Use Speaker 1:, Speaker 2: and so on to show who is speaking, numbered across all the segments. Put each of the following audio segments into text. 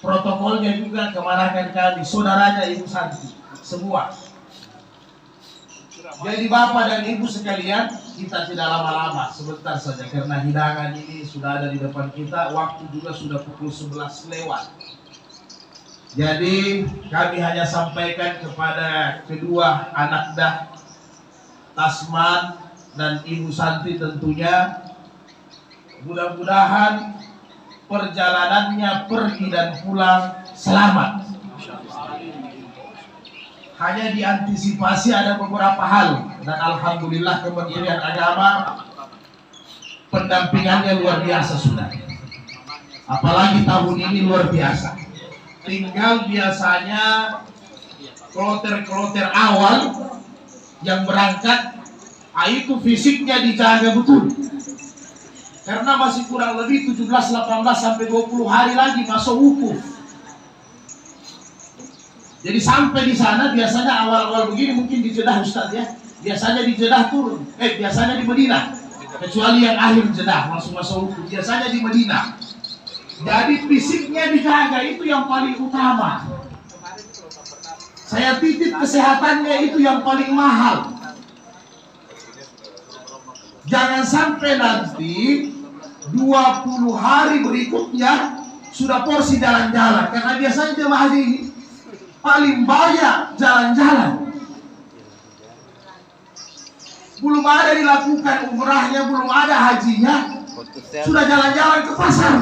Speaker 1: protokolnya juga kemenangan kami, saudaranya Ibu Santi, semua. Jadi Bapak dan Ibu sekalian, kita tidak lama-lama, sebentar saja karena hidangan ini sudah ada di depan kita, waktu juga sudah pukul 11 lewat. Jadi kami hanya sampaikan kepada kedua anak dah, Tasman dan Ibu Santi tentunya, mudah-mudahan perjalanannya pergi dan pulang selamat. Hanya diantisipasi ada beberapa hal, dan alhamdulillah Kementerian Agama pendampingannya luar biasa sudah. Apalagi tahun ini luar biasa. Tinggal biasanya kloter-kloter awal yang berangkat, itu fisiknya dijaga betul. Karena masih kurang lebih 17, 18 sampai 20 hari lagi masuk wukuf. Jadi sampai di sana biasanya awal-awal begini mungkin di Jeddah Ustaz ya. Biasanya di Jeddah turun. Biasanya di Madinah. Kecuali yang akhir Jeddah langsung masuk wukuf. Biasanya di Madinah. Jadi fisiknya dijaga, itu yang paling utama. Saya titip kesehatannya, itu yang paling mahal. Jangan sampai nanti 20 hari berikutnya sudah porsi jalan-jalan. Karena biasanya jemaah haji ini paling banyak jalan-jalan. Belum ada dilakukan umrahnya, belum ada hajinya, sudah jalan-jalan ke pasar.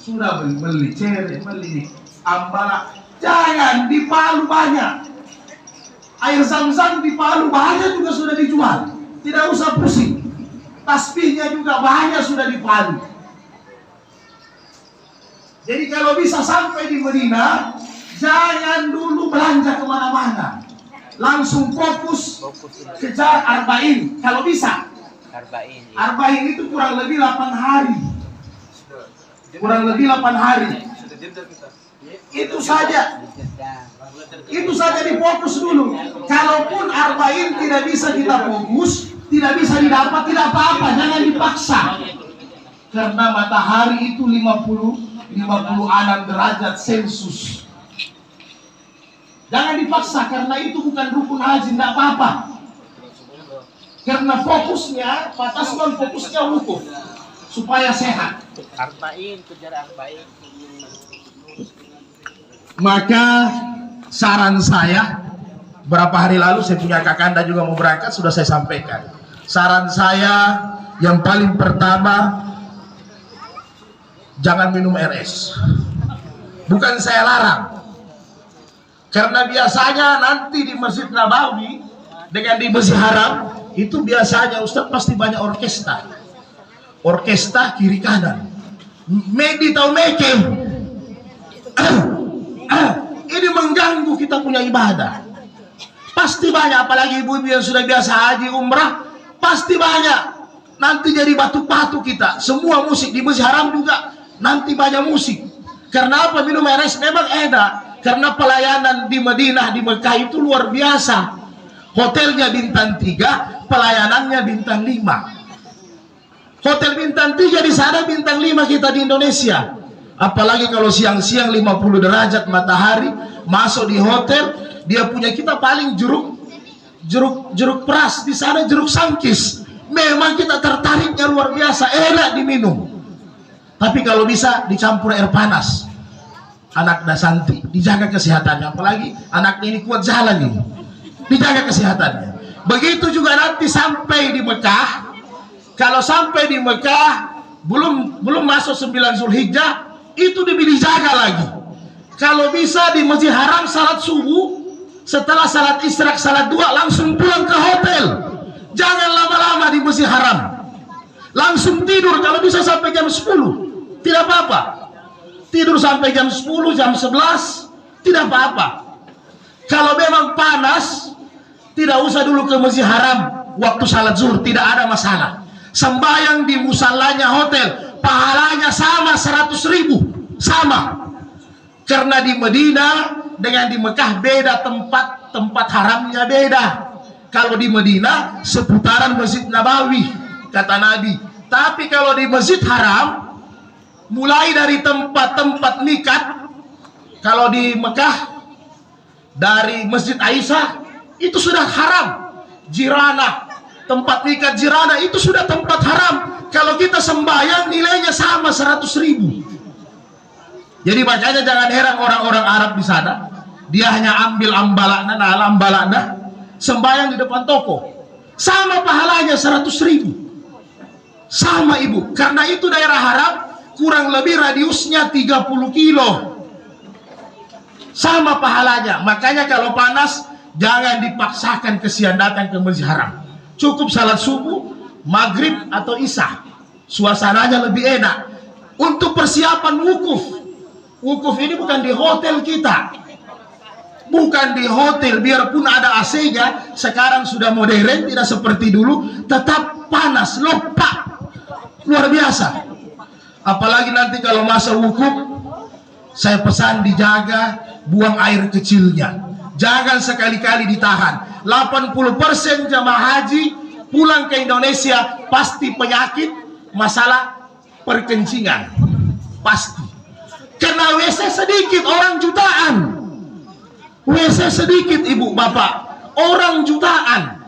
Speaker 1: Sudah beli cere, beli ambala. Jangan, di Palu banyak. Air zam-zam di Palu banyak juga sudah dijual. Tidak usah pusing. Tasbihnya juga banyak sudah di Palu. Jadi kalau bisa sampai di Madinah, jangan dulu belanja kemana-mana. Langsung fokus kejar arba'in. Kalau bisa. Arba'in itu kurang lebih 8 hari. Kurang lebih 8 hari. Itu saja. Itu saja difokus dulu. Kalaupun arba'in tidak bisa kita fokus, tidak bisa didapat, tidak apa-apa, jangan dipaksa. Karena matahari itu 56 derajat Celcius. Jangan dipaksa, karena itu bukan rukun haji, tidak apa-apa. Karena fokusnya, Pak Tasman fokusnya wukuf supaya sehat.
Speaker 2: Arba'in, kejar arba'in.
Speaker 1: Maka saran saya, berapa hari lalu saya punya kakanda juga mau berangkat, sudah saya sampaikan. Saran saya yang paling pertama, jangan minum RS. Bukan saya larang, karena biasanya nanti di Masjid Nabawi dengan di Masjid Haram itu biasanya Ustaz pasti banyak orkestra kiri kanan, medi tau meke. Ini mengganggu kita punya ibadah. Pasti banyak, apalagi ibu-ibu yang sudah biasa haji umrah, pasti banyak. Nanti jadi batu-batu kita. Semua musik di Masjid Haram juga nanti banyak musik. Karena apa? Minum RS memang enak. Karena pelayanan di Madinah, di Mekah itu luar biasa. Hotelnya bintang 3, pelayanannya bintang 5. Hotel bintang 3 di sana, bintang 5 kita di Indonesia. Apalagi kalau siang-siang 50 derajat matahari, masuk di hotel, dia punya kita paling jeruk peras, di sana jeruk sangkis. Memang kita tertariknya luar biasa, enak diminum. Tapi kalau bisa dicampur air panas. Anak Dasanti, dijaga kesehatannya. Apalagi anak ini kuat jalan ini, dijaga kesehatannya. Begitu juga nanti sampai di Mekah. Kalau sampai di Mekah belum masuk 9 Zulhijjah, itu dijaga lagi. Kalau bisa di Masjid Haram salat subuh, setelah salat isyraq salat 2 langsung pulang ke hotel. Jangan lama-lama di Masjid Haram. Langsung tidur, kalau bisa sampai jam 10. Tidak apa-apa. Tidur sampai jam 10, jam 11, tidak apa-apa. Kalau memang panas, tidak usah dulu ke Masjid Haram waktu salat zuhur, tidak ada masalah. Sembayang di musallanya hotel, pahalanya sama 100.000, sama. Karena di Madinah dengan di Mekah beda, tempat haramnya beda. Kalau di Madinah seputaran Masjid Nabawi kata Nabi, tapi kalau di Masjid Haram mulai dari tempat-tempat nikat. Kalau di Mekah dari Masjid Aisyah itu sudah haram. Jirana, tempat nikat Jirana itu sudah tempat haram. Kalau kita sembahyang nilainya sama 100.000. Jadi makanya jangan heran orang-orang Arab di sana, dia hanya ambil ambalana sembahyang di depan toko, sama pahalanya 100.000. Sama ibu, karena itu daerah haram, kurang lebih radiusnya 30 kilo. Sama pahalanya. Makanya kalau panas jangan dipaksakan kesian datang ke masjid haram. Cukup salat subuh, maghrib atau isya. Suasananya lebih enak. Untuk persiapan wukuf. Wukuf ini bukan di hotel kita. Bukan di hotel, biarpun ada AC-nya, sekarang sudah modern, tidak seperti dulu, tetap panas, lopak. Luar biasa. Apalagi nanti kalau masa wukuf, saya pesan dijaga buang air kecilnya. Jangan sekali-kali ditahan. 80% jamaah haji pulang ke Indonesia pasti penyakit, masalah perkencingan. Pasti. Karena WC sedikit, orang jutaan. WC sedikit ibu bapak, orang jutaan.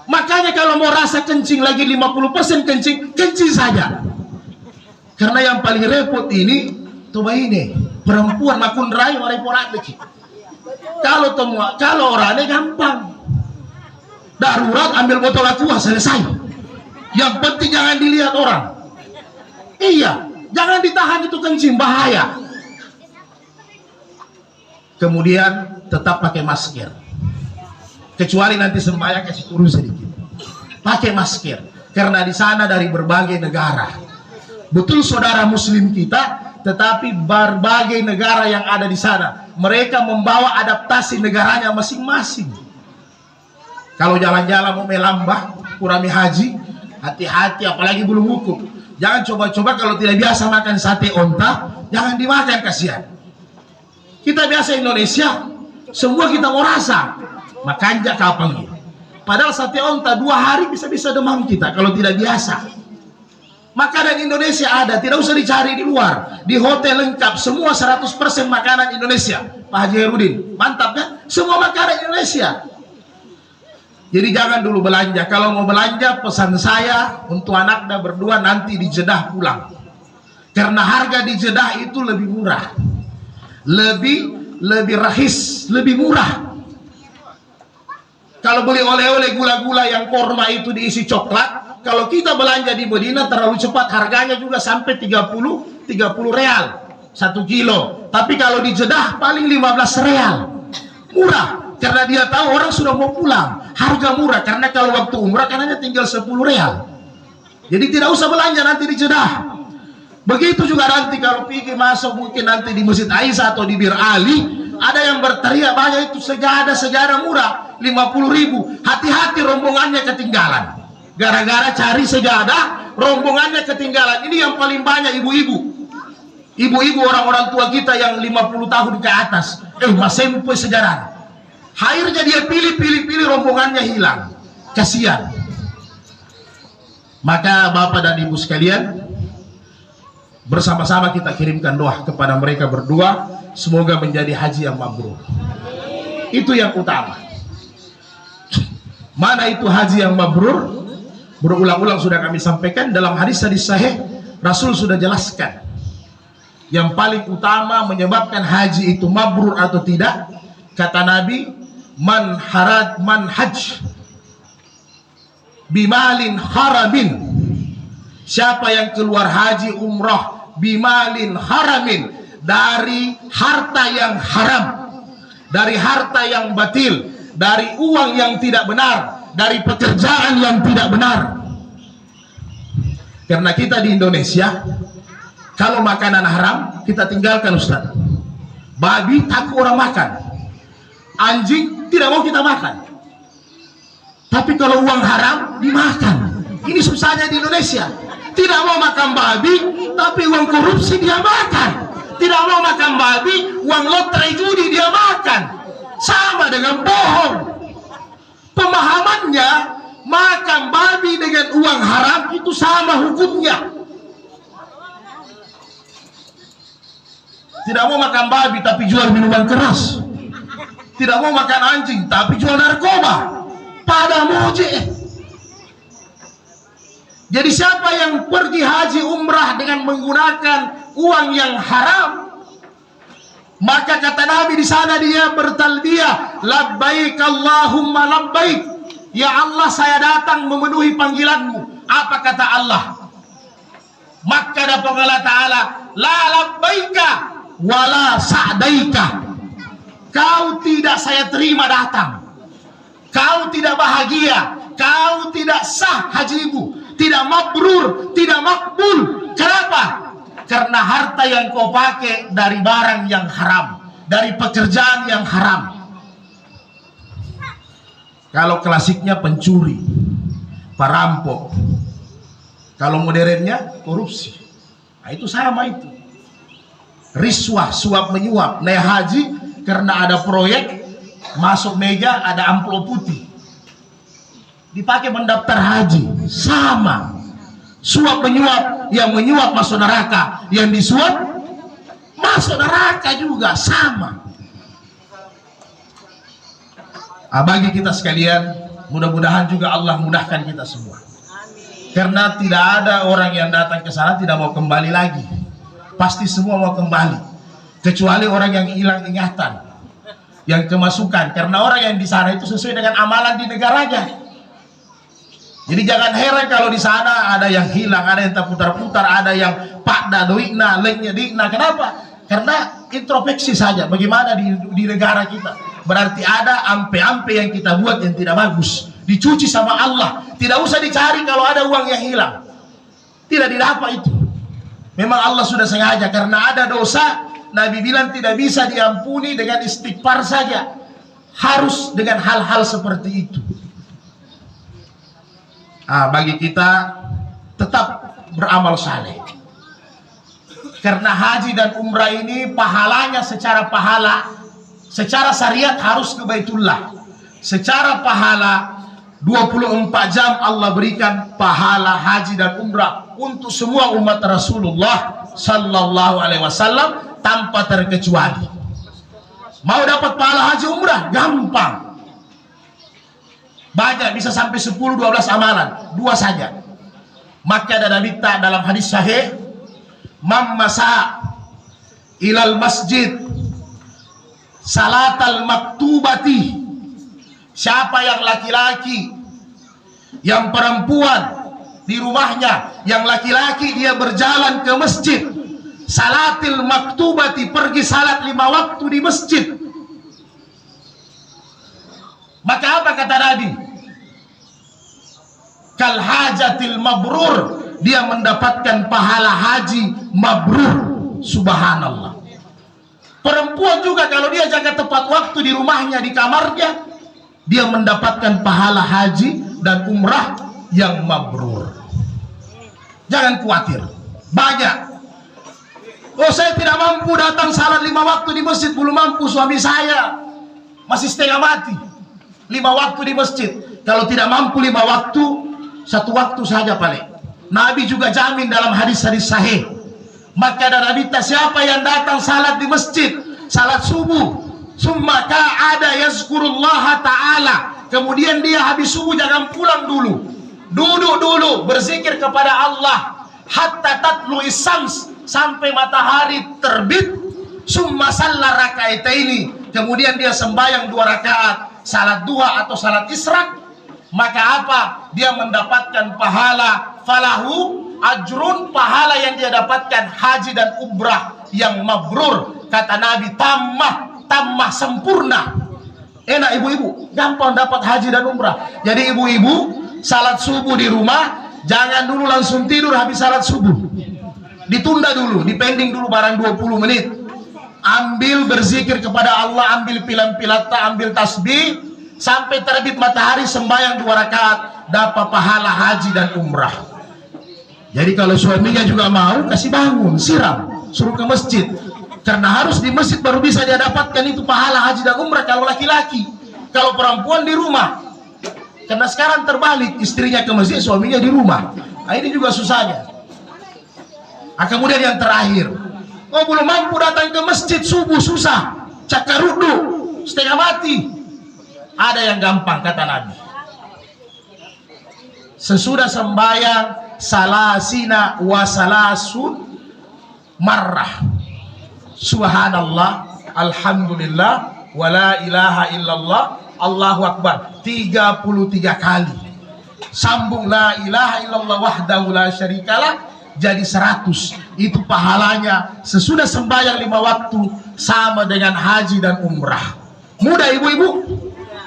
Speaker 1: Makanya kalau mau rasa kencing lagi 50% kencing saja. Karena yang paling repot ini, coba ini perempuan makun rai orang porak lagi. Kalau orangnya gampang, darurat ambil botol aqua selesai. Yang penting jangan dilihat orang. Iya, jangan ditahan itu kencing, bahaya. Kemudian tetap pakai masker. Kecuali nanti sembahyang kasih turun sedikit. Pakai masker. Karena di sana dari berbagai negara. Betul saudara muslim kita, tetapi berbagai negara yang ada di sana, mereka membawa adaptasi negaranya masing-masing. Kalau jalan-jalan mau melambah, kurami haji, hati-hati apalagi belum wukuf. Jangan coba-coba kalau tidak biasa makan sate onta, jangan dimakan, kasihan. Kita biasa Indonesia, semua kita mau rasa. Makan jak kapan gitu. Padahal sate onta 2 hari bisa-bisa demam kita kalau tidak biasa. Makanan Indonesia ada, tidak usah dicari di luar. Di hotel lengkap, semua 100% makanan Indonesia. Pak Haji Herudin, mantap kan? Semua makanan Indonesia. Jadi jangan dulu belanja. Kalau mau belanja, pesan saya untuk anaknya berdua nanti di Jeddah pulang. Karena harga di Jeddah itu lebih murah. Lebih rahis, lebih murah. Kalau beli oleh-oleh gula-gula yang korma itu diisi coklat, kalau kita belanja di Medina terlalu cepat, harganya juga sampai 30 real 1 kilo. Tapi kalau di Jeddah paling 15 real. Murah, karena dia tahu orang sudah mau pulang. Harga murah, karena kalau waktu umrah kan hanya tinggal 10 real. Jadi tidak usah belanja nanti di Jeddah. Begitu juga nanti kalau pergi masuk mungkin nanti di Masjid Aisyah atau di Bir Ali, ada yang berteriak banyak itu sejadah murah 50.000. Hati-hati rombongannya ketinggalan. Gara-gara cari sejadah, rombongannya ketinggalan. Ini yang paling banyak ibu-ibu. Ibu-ibu orang-orang tua kita yang 50 tahun ke atas. Masih empu sejadah. Akhirnya dia pilih rombongannya hilang. Kasihan. Maka Bapak dan Ibu sekalian, bersama-sama kita kirimkan doa kepada mereka berdua, semoga menjadi haji yang mabrur. Itu yang utama. Mana itu haji yang mabrur? Berulang-ulang sudah kami sampaikan dalam hadis-hadis sahih, Rasul sudah jelaskan. Yang paling utama menyebabkan haji itu mabrur atau tidak, kata Nabi, man haj bimalin haramin. Siapa yang keluar haji umrah bimalin haramin, dari harta yang haram, dari harta yang batil, dari uang yang tidak benar, dari pekerjaan yang tidak benar. Karena kita di Indonesia, kalau makanan haram kita tinggalkan, Ustaz. Babi takut orang makan, anjing tidak mau kita makan. Tapi kalau uang haram dimakan. Ini susahnya di Indonesia. Tidak mau makan babi, tapi uang korupsi dia makan. Tidak mau makan babi, uang lotre judi dia makan. Sama dengan bohong. Pemahamannya, makan babi dengan uang haram itu sama hukumnya. Tidak mau makan babi tapi jual minuman keras. Tidak mau makan anjing tapi jual narkoba. Pada moje. Jadi siapa yang pergi haji umrah dengan menggunakan uang yang haram, maka kata Nabi di sana dia bertalbiyah, labbaik Allahumma labbaik. Ya Allah, saya datang memenuhi panggilanmu. Apa kata Allah? Maka dapat Allah Ta'ala, la labbaika wala sa'daika. Kau tidak saya terima datang. Kau tidak bahagia. Kau tidak sah hajimu. Tidak mabrur, tidak makbul. Kenapa? Karena harta yang kau pakai dari barang yang haram, dari pekerjaan yang haram. Kalau klasiknya pencuri, perampok. Kalau modernnya korupsi. Nah, itu sama itu. Riswah, suap menyuap, naik haji karena ada proyek, masuk meja ada amplop putih. Dipakai mendaftar haji, sama. Suap menyuap, yang menyuap masuk neraka, yang disuap masuk neraka juga, sama. Bagi kita sekalian, mudah-mudahan juga Allah mudahkan kita semua. Karena tidak ada orang yang datang ke sana tidak mau kembali lagi. Pasti semua mau kembali, kecuali orang yang hilang ingatan, yang kemasukan. Karena orang yang di sana itu sesuai dengan amalan di negaranya. Jadi jangan heran kalau di sana ada yang hilang, ada yang terputar-putar, ada yang pakda doikna, leknya dikna. Kenapa? Karena introspeksi saja bagaimana di negara kita. Berarti ada ampe-ampe yang kita buat yang tidak bagus. Dicuci sama Allah. Tidak usah dicari kalau ada uang yang hilang. Tidak didapat itu. Memang Allah sudah sengaja karena ada dosa. Nabi bilang tidak bisa diampuni dengan istighfar saja. Harus dengan hal-hal seperti itu. Bagi kita tetap beramal saleh. Karena haji dan umrah ini pahalanya secara pahala, secara syariat harus ke Baitullah. Secara pahala 24 jam Allah berikan pahala haji dan umrah untuk semua umat Rasulullah sallallahu alaihi wasallam tanpa terkecuali. Mau dapat pahala haji umrah gampang. Banyak, bisa sampai 10-12 amalan, 2 saja. Maka ada Nabi dalam hadis sahih, man masa ilal masjid salatal maktubati. Siapa yang laki-laki, yang perempuan di rumahnya, yang laki-laki dia berjalan ke masjid, salatil maktubati, pergi salat 5 waktu di masjid. Maka apa kata Nabi? Kal hajatil mabrur, dia mendapatkan pahala haji mabrur. Subhanallah. Perempuan juga kalau dia jaga tepat waktu di rumahnya, di kamarnya, dia mendapatkan pahala haji dan umrah yang mabrur. Jangan khawatir. Banyak. Oh, saya tidak mampu datang salat 5 waktu di masjid, belum mampu, suami saya masih setengah mati. 5 waktu di masjid. Kalau tidak mampu 5 waktu, 1 waktu saja paling. Nabi juga jamin dalam hadis-hadis sahih. Maka ada Nabi, siapa yang datang salat di masjid, salat subuh, summa ada yazkurullah ta'ala, kemudian dia habis subuh jangan pulang dulu, duduk dulu berzikir kepada Allah hatta tatlu isams, sampai matahari terbit. Summa salla rakaataini, kemudian dia sembahyang 2 rakaat, salat duha atau salat israk. Maka apa? Dia mendapatkan pahala falahu ajrun, pahala yang dia dapatkan haji dan umrah yang mabrur. Kata Nabi, tammah sempurna. Enak ibu-ibu, gampang dapat haji dan umrah. Jadi ibu-ibu salat subuh di rumah, jangan dulu langsung tidur habis salat subuh. Ditunda dulu, dipending dulu barang 20 menit. Ambil berzikir kepada Allah, ambil pilam-pilata, ambil tasbih sampai terbit matahari, sembahyang 2 rakaat, dapat pahala haji dan umrah. Jadi kalau suaminya juga mau, kasih bangun, siram, suruh ke masjid. Karena harus di masjid baru bisa dia dapatkan itu pahala haji dan umrah kalau laki-laki. Kalau perempuan di rumah. Karena sekarang terbalik, istrinya ke masjid, suaminya di rumah. Nah, ini juga susahnya. Kemudian yang terakhir, Oh, belum mampu datang ke masjid subuh susah, cakarudu, setengah mati. Ada yang gampang, kata Nabi. Sesudah sembahyang salasina wa salasun marrah. Subhanallah, alhamdulillah, wa la ilaha illallah, Allahu akbar. 33 kali. Sambung la ilaha illallah wahdahu la syarikalah, jadi 100. Itu pahalanya sesudah sembahyang 5 waktu, sama dengan haji dan umrah. Mudah ibu-ibu?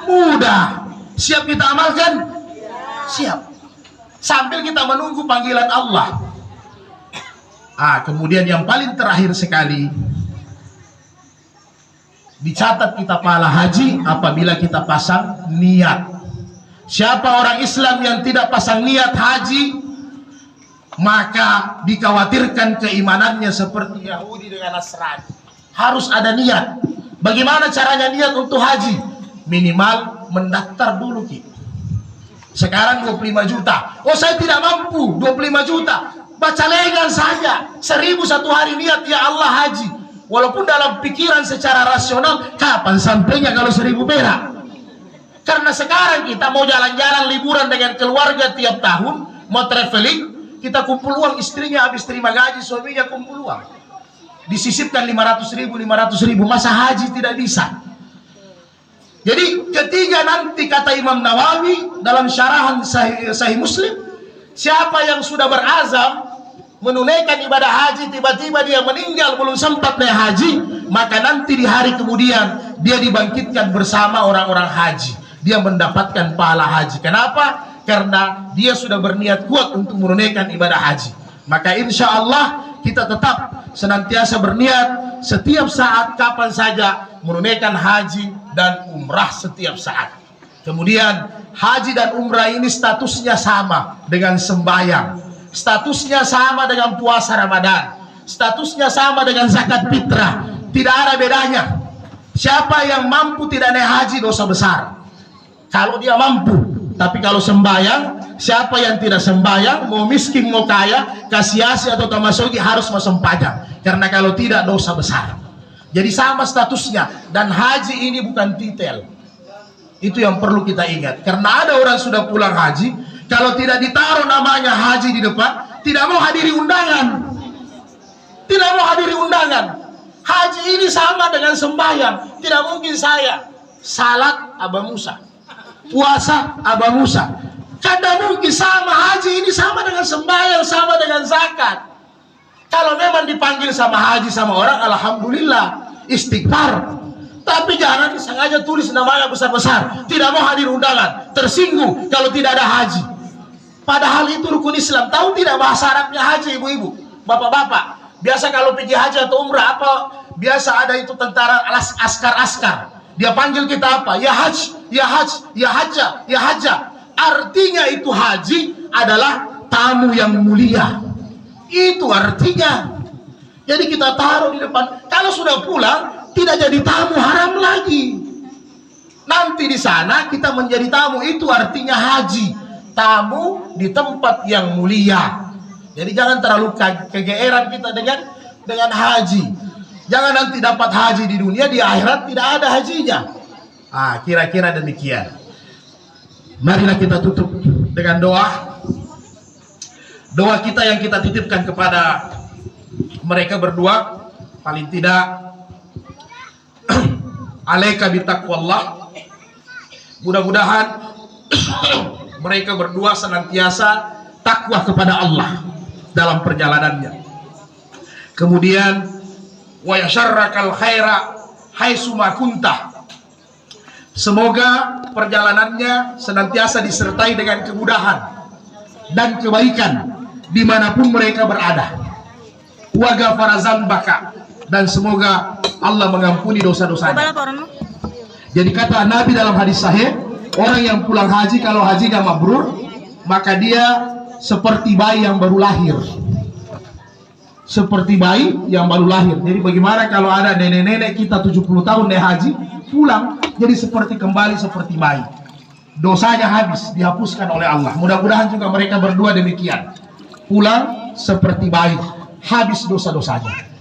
Speaker 1: Mudah. Siap kita amalkan? Siap. Sambil kita menunggu panggilan Allah. Kemudian yang paling terakhir sekali, dicatat kita pahala haji apabila kita pasang niat. Siapa orang Islam yang tidak pasang niat haji, maka dikhawatirkan keimanannya seperti Yahudi dengan Nasrani. Harus ada niat. Bagaimana caranya niat untuk haji? Minimal mendaftar dulu, Ki. Sekarang 25 juta. Oh, saya tidak mampu 25 juta. Baca lengan saja 1.000 satu hari niat, ya Allah haji. Walaupun dalam pikiran secara rasional, kapan sampainya kalau 1.000 perak? Karena sekarang kita mau jalan-jalan liburan dengan keluarga tiap tahun, mau traveling, kita kumpul uang, istrinya habis terima gaji, suaminya kumpul uang. Disisipkan 500.000, 500.000, masa haji tidak bisa? Jadi ketiga nanti kata Imam Nawawi dalam syarahan Sahih Muslim, siapa yang sudah berazam menunaikan ibadah haji, tiba-tiba dia meninggal belum sempat naik haji, maka nanti di hari kemudian dia dibangkitkan bersama orang-orang haji. Dia mendapatkan pahala haji. Kenapa? Karena dia sudah berniat kuat untuk menunaikan ibadah haji. Maka insya Allah kita tetap senantiasa berniat setiap saat, kapan saja, menunaikan haji dan umrah setiap saat. Kemudian haji dan umrah ini statusnya sama dengan sembahyang, statusnya sama dengan puasa Ramadan, statusnya sama dengan zakat fitrah. Tidak ada bedanya. Siapa yang mampu tidak naik haji dosa besar kalau dia mampu. Tapi kalau sembahyang, siapa yang tidak sembahyang, mau miskin mau kaya, kasiasi atau tamasogi, harus masuk pajak. Karena kalau tidak dosa besar. Jadi sama statusnya. Dan haji ini bukan titel. Itu yang perlu kita ingat. Karena ada orang sudah pulang haji, kalau tidak ditaruh namanya haji di depan, tidak mau hadiri undangan. Tidak mau hadiri undangan. Haji ini sama dengan sembahyang. Tidak mungkin saya salat Abah Musa, puasa Abah Musa. Kada mungkin. Sama haji ini sama dengan sembahyang, sama dengan zakat. Kalau memang dipanggil sama haji sama orang, alhamdulillah, istighfar. Tapi jangan sengaja tulis namanya besar-besar, tidak mau hadir undangan, tersinggung kalau tidak ada haji. Padahal itu rukun Islam. Tahu tidak bahasa Arabnya haji, ibu-ibu, bapak-bapak? Biasa kalau pergi haji atau umrah, apa biasa ada itu tentara askar-askar. Dia panggil kita apa? Ya haj, ya haj, ya haja, ya haja. Artinya itu haji adalah tamu yang mulia. Itu artinya. Jadi kita taruh di depan. Kalau sudah pulang, tidak jadi tamu, haram lagi. Nanti di sana kita menjadi tamu. Itu artinya haji. Tamu di tempat yang mulia. Jadi jangan terlalu kegeeran kita dengan haji. Jangan nanti dapat haji di dunia, di akhirat tidak ada hajinya. Kira-kira demikian. Marilah kita tutup dengan doa. Doa kita yang kita titipkan kepada mereka berdua, paling tidak alaika bitaqwallah. Mudah-mudahan mereka berdua senantiasa takwa kepada Allah dalam perjalanannya. Kemudian wa yasharrakal khaira haitsu ma kunta. Semoga perjalanannya senantiasa disertai dengan kemudahan dan kebaikan dimanapun mereka berada. Wa ghafara dzambaka, dan semoga Allah mengampuni dosa-dosanya. Jadi kata Nabi dalam hadis sahih, orang yang pulang haji kalau hajinya mabrur, maka dia seperti bayi yang baru lahir. Seperti bayi yang baru lahir. Jadi bagaimana kalau ada nenek-nenek kita 70 tahun naik haji, pulang jadi seperti kembali seperti bayi. Dosanya habis, dihapuskan oleh Allah. Mudah-mudahan juga mereka berdua demikian. Pulang seperti bayi, habis dosa-dosanya.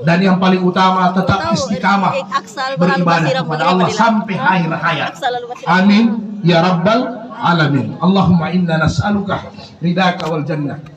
Speaker 1: Dan yang paling utama tetap istiqamah beribadah kepada Allah sampai akhir hayat. Amin ya rabbal alamin. Allahumma inna nas'aluka ridaka wal jannah